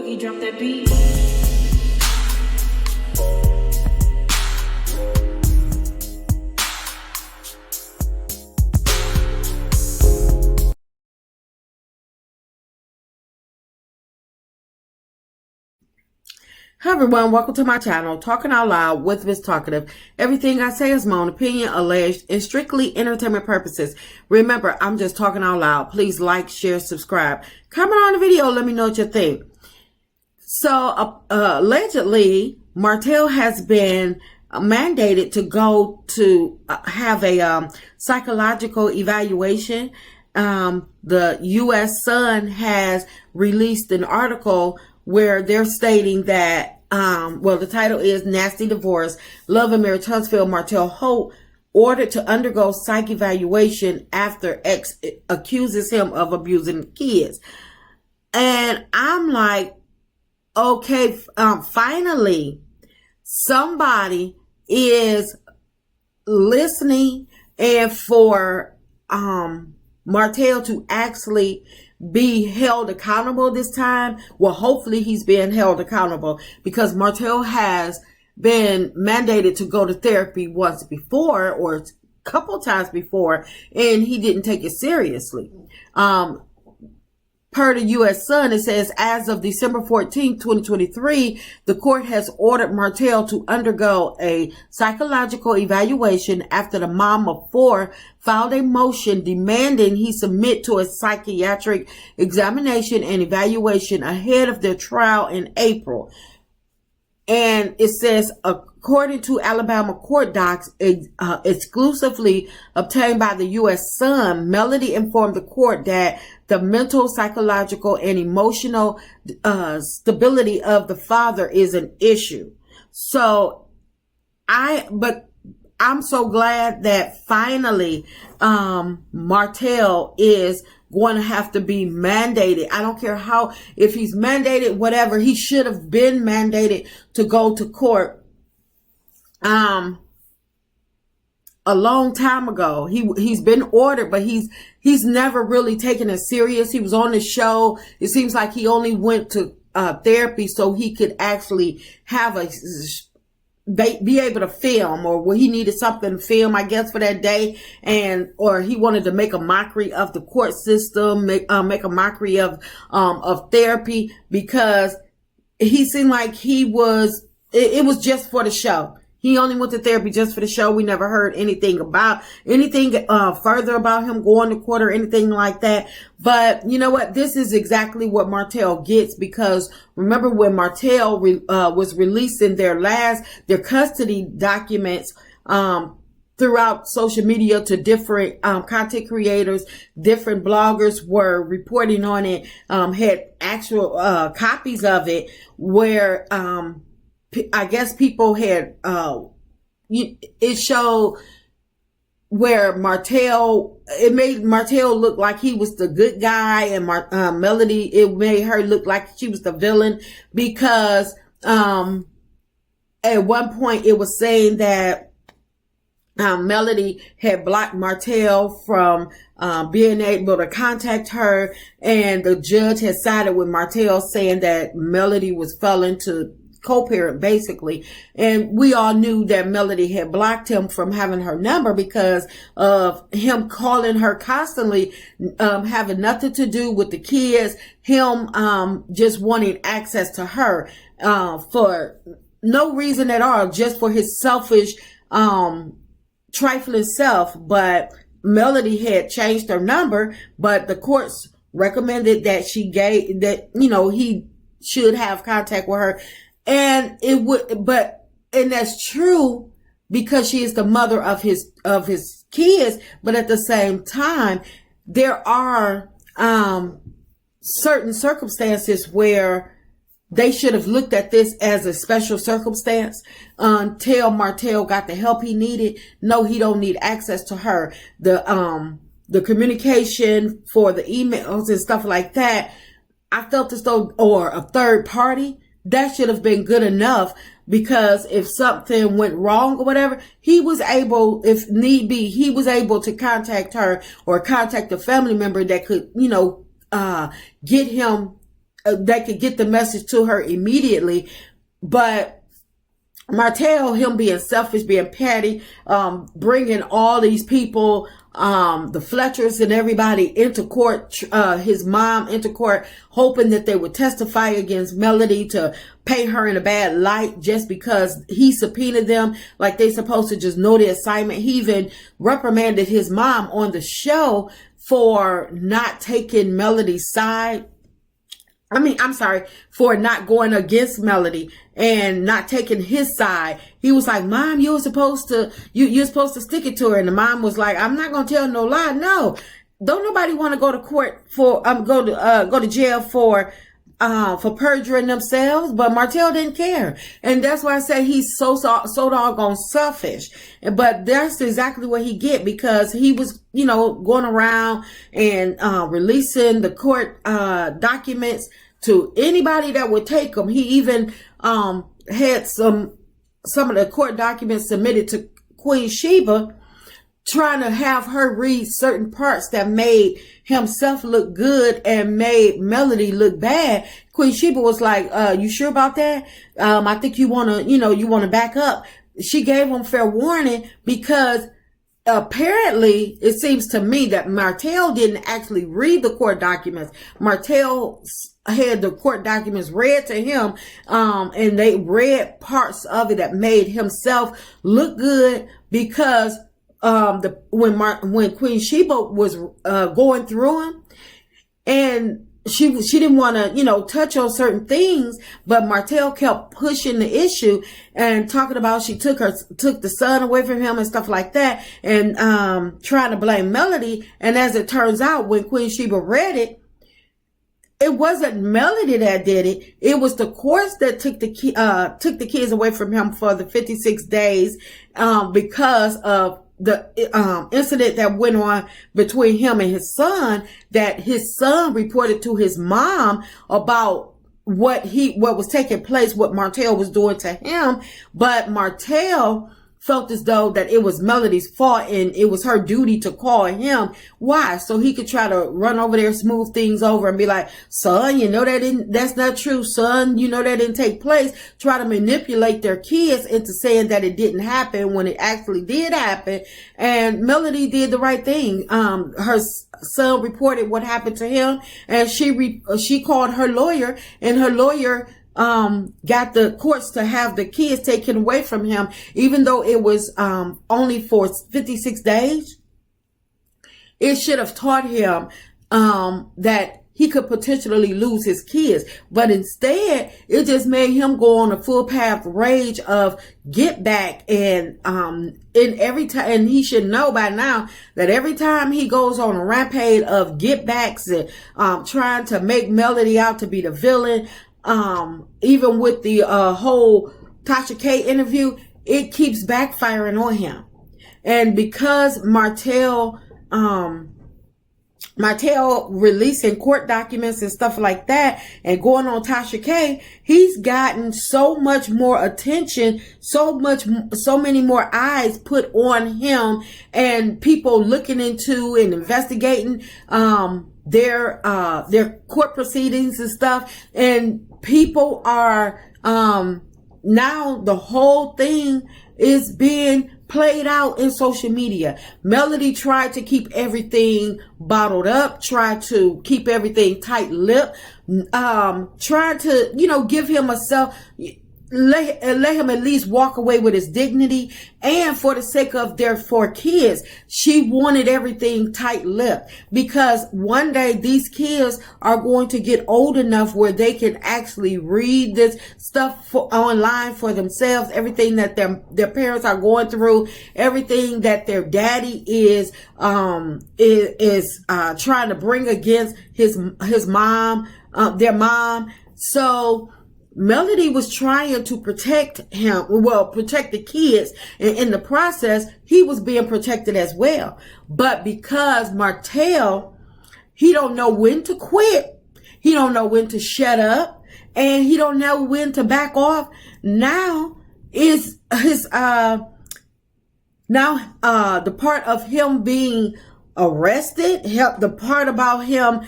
Boogie, drop that beat. Hi everyone, welcome to my channel, Talking Out Loud with Miss Talkative. Everything I say is my own opinion, alleged, and strictly entertainment purposes. Remember, I'm just talking out loud. Please like, share, subscribe. Comment on the video, let me know what you think. So, allegedly, Martell has been mandated to go to have a psychological evaluation. The U.S. Sun has released an article where they're stating that, the title is Nasty Divorce, Love and Marriage Huntsville, Martell Holt ordered to undergo psych evaluation after ex accuses him of abusing kids. And I'm like, okay, finally, somebody is listening, and for Martell to actually be held accountable this time. Well, hopefully he's being held accountable, because Martell has been mandated to go to therapy once before, or a couple times before, and he didn't take it seriously. Per the U.S. Sun, it says, as of December 14, 2023, the court has ordered Martell to undergo a psychological evaluation after the mom of four filed a motion demanding he submit to a psychiatric examination and evaluation ahead of their trial in April. And it says, according to Alabama court docs exclusively obtained by the U.S. Sun, Melody informed the court that the mental, psychological, and emotional stability of the father is an issue. So I'm so glad that finally Martell is going to have to be mandated. I don't care how, if he's mandated, whatever, he should have been mandated to go to court a long time ago. He's been ordered, but he's never really taken it serious. He was on the show. It seems like he only went to therapy so he could actually have be able to film, or he needed something to film, I guess, for that day, or he wanted to make a mockery of the court system, make a mockery of therapy, because he seemed like it was just for the show. He only went to therapy just for the show. We never heard anything further about him going to court or anything like that. But you know what? This is exactly what Martell gets, because remember when Martell was releasing their custody documents throughout social media to different content creators, different bloggers were reporting on it, had actual copies of it where I guess people had, it showed where it made Martell look like he was the good guy, and Melody, it made her look like she was the villain, because at one point it was saying that Melody had blocked Martell from being able to contact her, and the judge had sided with Martell, saying that Melody was failing to co-parent, basically. And we all knew that Melody had blocked him from having her number because of him calling her constantly, having nothing to do with the kids, him just wanting access to her for no reason at all, just for his selfish trifling self. But Melody had changed her number, but the courts recommended that he should have contact with her. And and that's true, because she is the mother of his kids. But at the same time, there are certain circumstances where they should have looked at this as a special circumstance until Martell got the help he needed. No, he don't need access to her. The communication for the emails and stuff like that, I felt as though, or a third party, that should have been good enough, because if something went wrong or whatever, he was able, if need be, he was able to contact her or contact a family member that could, get him they could get the message to her immediately. But Martell, him being selfish, being petty, bringing all these people, the Fletchers and everybody into court, his mom into court, hoping that they would testify against Melody to paint her in a bad light just because he subpoenaed them, like they supposed to just know the assignment. He even reprimanded his mom on the show for not taking Melody's side. I'm sorry, for not going against Melody and not taking his side. He was like, Mom, you're supposed to stick it to her. And the mom was like, I'm not going to tell no lie. No, don't nobody want to go to court for, go to jail for perjuring themselves. But Martell didn't care. And that's why I say he's so doggone selfish. But that's exactly what he get, because he was, going around and, releasing the court, documents to anybody that would take them. He even, had some of the court documents submitted to Queen Sheba, trying to have her read certain parts that made himself look good and made Melody look bad. Queen Sheba was like, you sure about that? I think you want to back up. She gave him fair warning, because apparently it seems to me that Martell didn't actually read the court documents. Martell had the court documents read to him, and they read parts of it that made himself look good, because when Queen Sheba was going through him, and she didn't want to, touch on certain things, but Martell kept pushing the issue and talking about she took the son away from him and stuff like that, and trying to blame Melody. And as it turns out, when Queen Sheba read it, it wasn't Melody that did it. It was the courts that took the kids away from him for the 56 days, because of the incident that went on between him and his son, that his son reported to his mom about what was taking place, what Martell was doing to him. But Martell felt as though that it was Melody's fault and it was her duty to call him. Why? So he could try to run over there, smooth things over, and be like, son, that's not true, son. That didn't take place. Try to manipulate their kids into saying that it didn't happen when it actually did happen. And Melody did the right thing. Her son reported what happened to him, and she called her lawyer, and her lawyer got the courts to have the kids taken away from him, even though it was only for 56 days. It should have taught him that he could potentially lose his kids, but instead it just made him go on a full path rage of get back. And every time, and he should know by now that every time he goes on a rampage of get backs and trying to make Melody out to be the villain, even with the whole Tasha K interview, it keeps backfiring on him. And because Martell releasing court documents and stuff like that and going on Tasha K, he's gotten so much more attention, so many more eyes put on him, and people looking into and investigating their court proceedings and stuff. And people are now the whole thing is being played out in social media. Melody tried to keep everything bottled up, tried to keep everything tight-lipped, tried to, give him let him at least walk away with his dignity. And for the sake of their 4 kids, she wanted everything tight-lipped, because one day these kids are going to get old enough where they can actually read this stuff online for themselves, everything that their parents are going through, everything that their daddy is trying to bring against his mom, their mom. So Melody was trying to protect the kids, and in the process, he was being protected as well. But because Martell, he don't know when to quit, he don't know when to shut up, and he don't know when to back off. Now is his the part of him being arrested, the part about him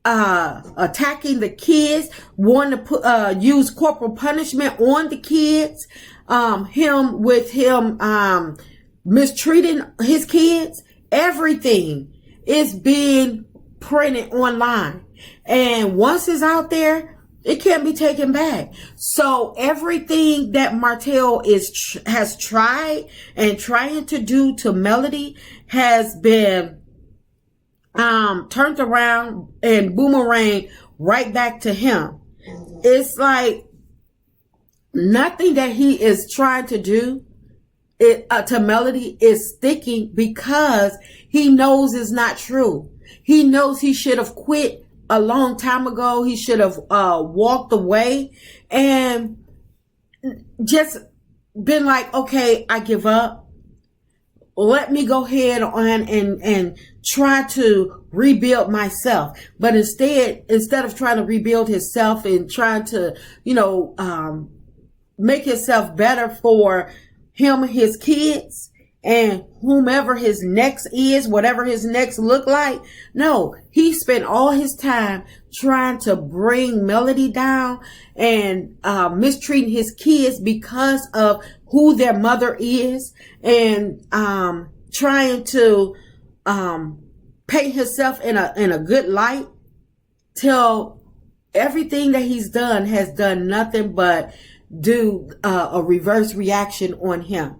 attacking the kids, wanting to use corporal punishment on the kids, him mistreating his kids. Everything is being printed online, and once it's out there, it can't be taken back. So everything that Martell has tried and trying to do to Melody has been turned around and boomerang right back to him. It's like nothing that he is trying to do to Melody is sticking, because he knows it's not true. He knows he should have quit a long time ago. He should have walked away and just been like, okay, I give up. Let me go ahead on and try to rebuild myself. But instead of trying to rebuild himself and trying to, make himself better for him, his kids, and whomever his next is, whatever his next look like. No, he spent all his time trying to bring Melody down and mistreating his kids because of who their mother is, and trying to paint himself in a good light, till everything that he's done has done nothing but do a reverse reaction on him.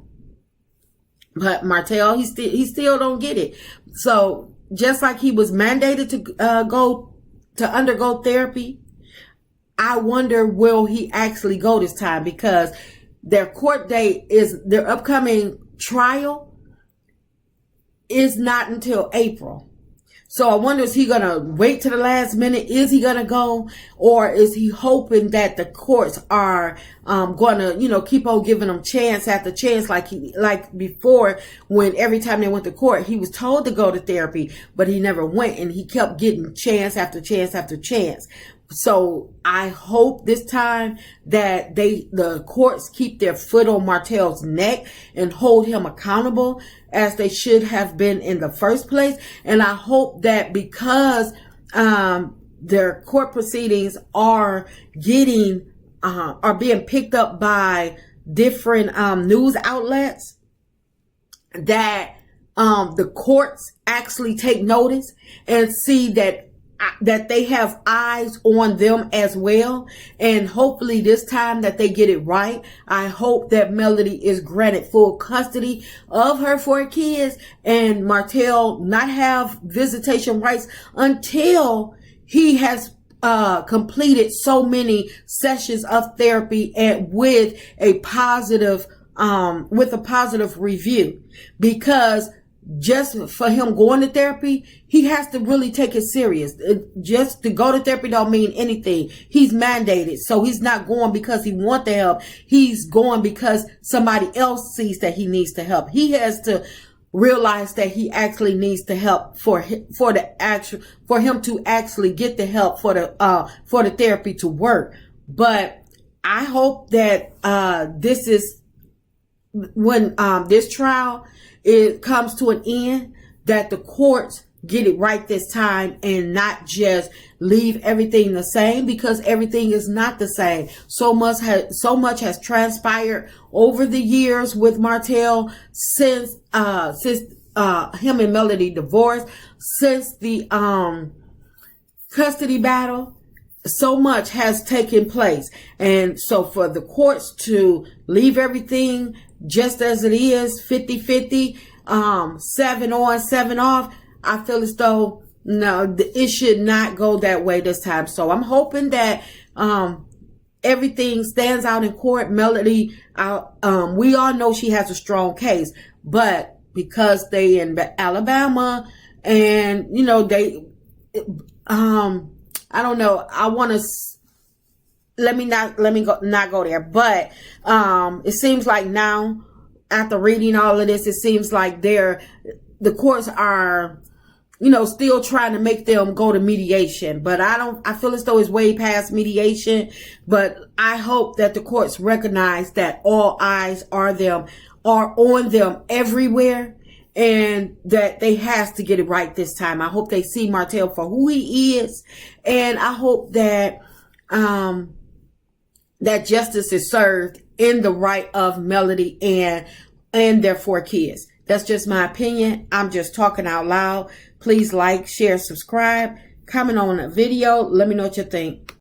But Martell, he still don't get it. So just like he was mandated to undergo therapy, I wonder, will he actually go this time? Because their court date their upcoming trial is not until April. So I wonder, is he going to wait to the last minute? Is he going to go? Or is he hoping that the courts are going to, keep on giving him chance after chance, like before, when every time they went to court, he was told to go to therapy, but he never went, and he kept getting chance after chance after chance. So I hope this time that the courts keep their foot on Martell's neck and hold him accountable, as they should have been in the first place. And I hope that because their court proceedings are being picked up by different news outlets, that the courts actually take notice and see that they have eyes on them as well. And hopefully this time that they get it right. I hope that Melody is granted full custody of her 4 kids, and Martell not have visitation rights until he has completed so many sessions of therapy and with a positive review. Because just for him going to therapy, he has to really take it serious. Just to go to therapy don't mean anything. He's mandated. So he's not going because he wants the help. He's going because somebody else sees that he needs the help. He has to realize that he actually needs the help for him to actually get the help for the therapy to work. But I hope that this is when this trial comes to an end, that the courts get it right this time and not just leave everything the same, because everything is not the same. So much has transpired over the years with Martell since him and Melody divorced, since the custody battle. So much has taken place. And so for the courts to leave everything just as it is, 50-50, 7 on, 7 off, I feel as though, no, it should not go that way this time. So I'm hoping that everything stands out in court. Melody, we all know she has a strong case, but because they in Alabama, and I don't know. I want to let me not go there. But it seems like now, after reading all of this, it seems like the courts are, still trying to make them go to mediation. But I feel as though it's way past mediation. But I hope that the courts recognize that all eyes are on them everywhere, and that they has to get it right this time. I hope they see Martell for who he is, and I hope that that justice is served in the right of Melody and their 4 kids. That's just my opinion. I'm just talking out loud. Please like, share, subscribe, comment on the video. Let me know what you think.